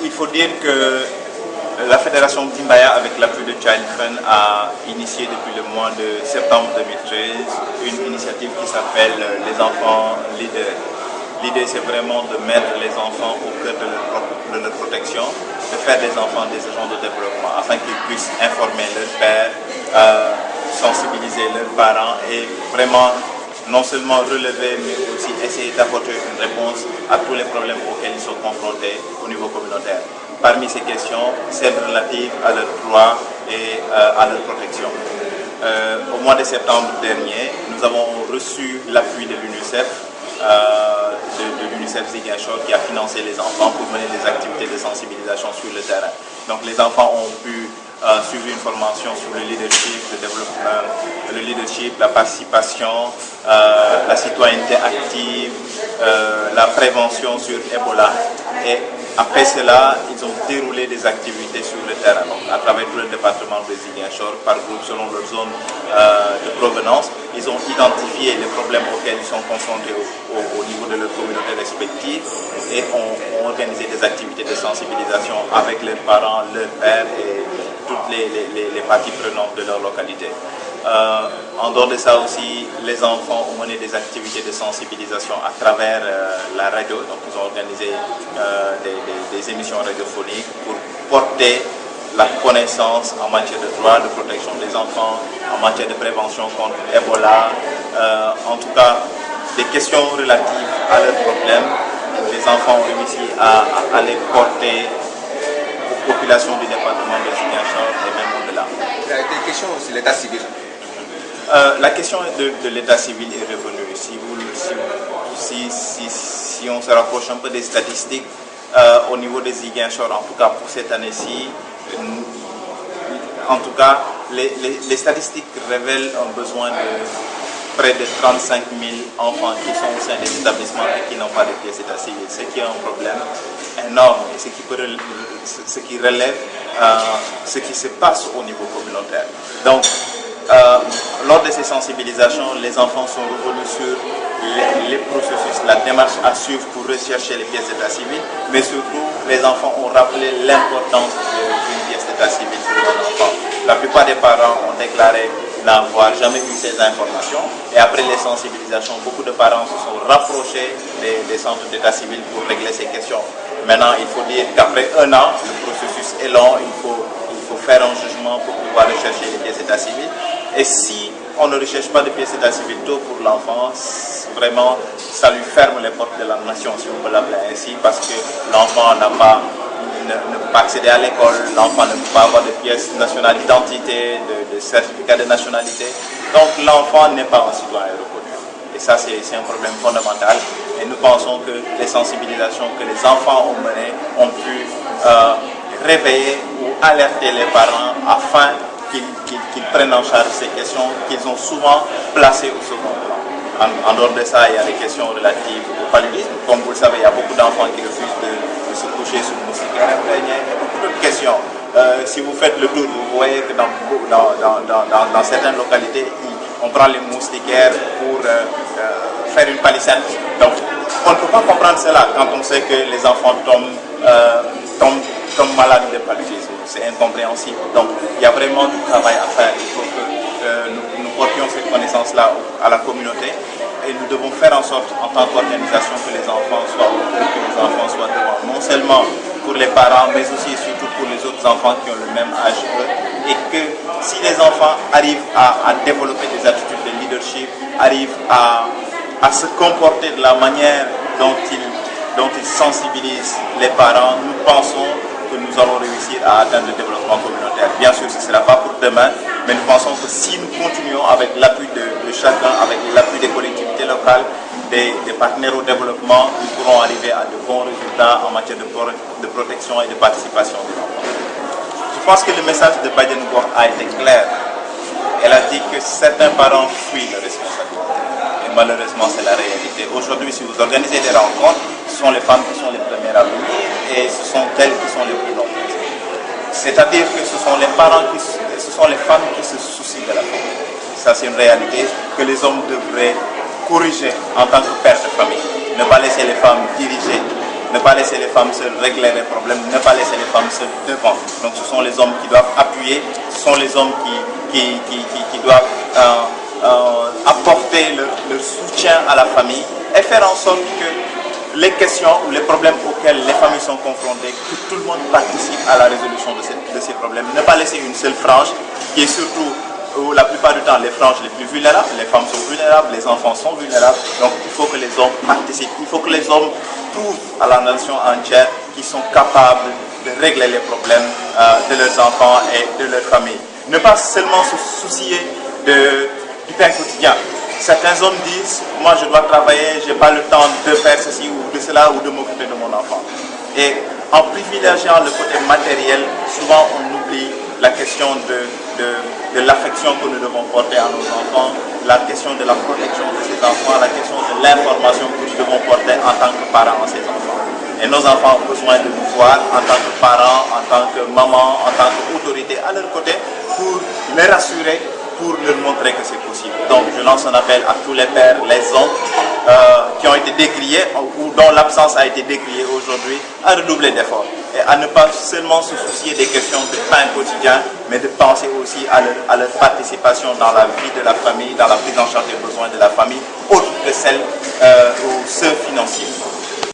il faut dire que la Fédération Dimbaya, avec l'appui de Child Fund, a initié depuis le mois de septembre 2013 une initiative qui s'appelle Les enfants leaders. L'idée, c'est vraiment de mettre les enfants au cœur de leur protection, de faire des enfants des agents de développement afin qu'ils puissent informer leurs pères, sensibiliser leurs parents et vraiment non seulement relever, mais aussi essayer d'apporter une réponse à tous les problèmes auxquels ils sont confrontés au niveau communautaire. Parmi ces questions, celles relatives à leurs droits et à leur protection. Au mois de septembre dernier, nous avons reçu l'appui de l'UNICEF, de l'UNICEF Ziguinchor, qui a financé les enfants pour mener des activités de sensibilisation sur le terrain. Donc les enfants ont pu suivre une formation sur le leadership, le développement, le leadership, la participation, la citoyenneté active, la prévention sur Ebola. Et après cela, ils ont déroulé des activités sur le terrain, donc à travers tout le département de Ziguinchor, par groupe selon leur zone de provenance. Ils ont identifié les problèmes auxquels ils sont confrontés au niveau de leur communauté respective et ont organisé des activités de sensibilisation avec leurs parents, leurs pères et toutes les parties prenantes de leur localité. En dehors de ça aussi, les enfants ont mené des activités de sensibilisation à travers la radio. Donc ils ont organisé des émissions radiophoniques pour porter la connaissance en matière de droits, de protection des enfants, en matière de prévention contre Ebola, en tout cas des questions relatives à leurs problèmes. Les enfants ont réussi à les porter aux populations du département de Ziguinchor et même au-delà. Il y a des questions sur l'état civil. La question de l'état civil est revenue. Si on se rapproche un peu des statistiques, au niveau des Ziguinchor, en tout cas pour cette année-ci, en tout cas, les statistiques révèlent un besoin de près de 35 000 enfants qui sont au sein des établissements et qui n'ont pas de pièces d'état civil, ce qui est un problème énorme et ce qui relève ce qui se passe au niveau communautaire. Donc, lors de ces sensibilisations, les enfants sont revenus sur les processus, la démarche à suivre pour rechercher les pièces d'état civil, mais surtout, les enfants ont rappelé l'importance d'une pièce d'état civil pour un enfant. La plupart des parents ont déclaré n'avoir jamais eu ces informations et après les sensibilisations, beaucoup de parents se sont rapprochés des centres d'état civil pour régler ces questions. Maintenant, il faut dire qu'après un an, le processus est long, il faut faire un jugement pour pouvoir rechercher les pièces d'état civil. Et si on ne recherche pas de pièces d'état civil tôt pour l'enfant, vraiment, ça lui ferme les portes de la nation, si on peut l'appeler ainsi, parce que l'enfant ne peut pas accéder à l'école, l'enfant ne peut pas avoir de pièces nationales d'identité, de certificat de nationalité. Donc l'enfant n'est pas un citoyen reconnu. Et ça, c'est un problème fondamental. Et nous pensons que les sensibilisations que les enfants ont menées ont pu réveiller ou alerter les parents afin qu'ils prennent en charge ces questions qu'ils ont souvent placées au second plan. En dehors de ça, il y a des questions relatives au paludisme. Comme vous le savez, il y a beaucoup d'enfants qui refusent de se coucher sous le moustiquaire imprégné. Il y a beaucoup d'autres questions. Si vous faites le tour, vous voyez que dans certaines localités, on prend les moustiquaires pour faire une palissade. Donc, on ne peut pas comprendre cela quand on sait que les enfants tombent malades de paludisme. C'est incompréhensible. Donc, il y a vraiment du travail à faire. Il faut que nous portions cette connaissance-là à la communauté et nous devons faire en sorte, en tant qu'organisation, que les enfants soient au cœur, que les enfants soient devant. Non seulement pour les parents, mais aussi et surtout pour les autres enfants qui ont le même âge qu'eux. Et que si les enfants arrivent à développer des attitudes de leadership, arrivent à se comporter de la manière dont ils sensibilisent les parents, nous pensons que nous allons réussir à atteindre le développement communautaire. Bien sûr, ce ne sera pas pour demain, mais nous pensons que si nous continuons avec l'appui de chacun, avec l'appui des collectivités locales, des partenaires au développement, nous pourrons arriver à de bons résultats en matière de protection et de participation des enfants. Je pense que le message de Badiane Ngor a été clair. Elle a dit que certains parents fuient la responsabilité. Et malheureusement, c'est la réalité. Aujourd'hui, si vous organisez des rencontres, ce sont les femmes qui sont les premières à venir et ce sont elles qui sont les plus nombreuses. C'est-à-dire que ce sont les femmes qui se soucient de la famille. Ça, c'est une réalité que les hommes devraient corriger en tant que père de famille. Ne pas laisser les femmes diriger ne pas laisser les femmes seules régler les problèmes, ne pas laisser les femmes seules devant. Donc ce sont les hommes qui doivent appuyer, ce sont les hommes qui doivent apporter leur soutien à la famille et faire en sorte que les questions ou les problèmes auxquels les familles sont confrontées, que tout le monde participe à la résolution de ces problèmes. Ne pas laisser une seule frange qui est surtout, la plupart du temps, les franges les plus vulnérables. Les femmes sont vulnérables, les enfants sont vulnérables. Donc il faut que les hommes participent. Il faut que les hommes prouvent à la nation entière qu'ils sont capables de régler les problèmes de leurs enfants et de leur famille. Ne pas seulement se soucier du pain quotidien. Certains hommes disent, moi je dois travailler, je n'ai pas le temps de faire ceci ou de cela ou de m'occuper de mon enfant. Et en privilégiant le côté matériel, souvent on oublie la question de l'affection que nous devons porter à nos enfants, la question de la protection de ces enfants, la question de l'information que nous devons porter en tant que parents à ces enfants. Et nos enfants ont besoin de nous voir en tant que parents, en tant que maman, en tant qu'autorité à leur côté pour les rassurer, pour leur montrer que c'est possible. Donc je lance un appel à tous les pères, les hommes qui ont été décriés ou dont l'absence a été décriée aujourd'hui, à redoubler d'efforts et à ne pas seulement se soucier des questions de pain quotidien, mais de penser aussi à leur participation dans la vie de la famille, dans la prise en charge des besoins de la famille, autre que celle ou ceux financiers.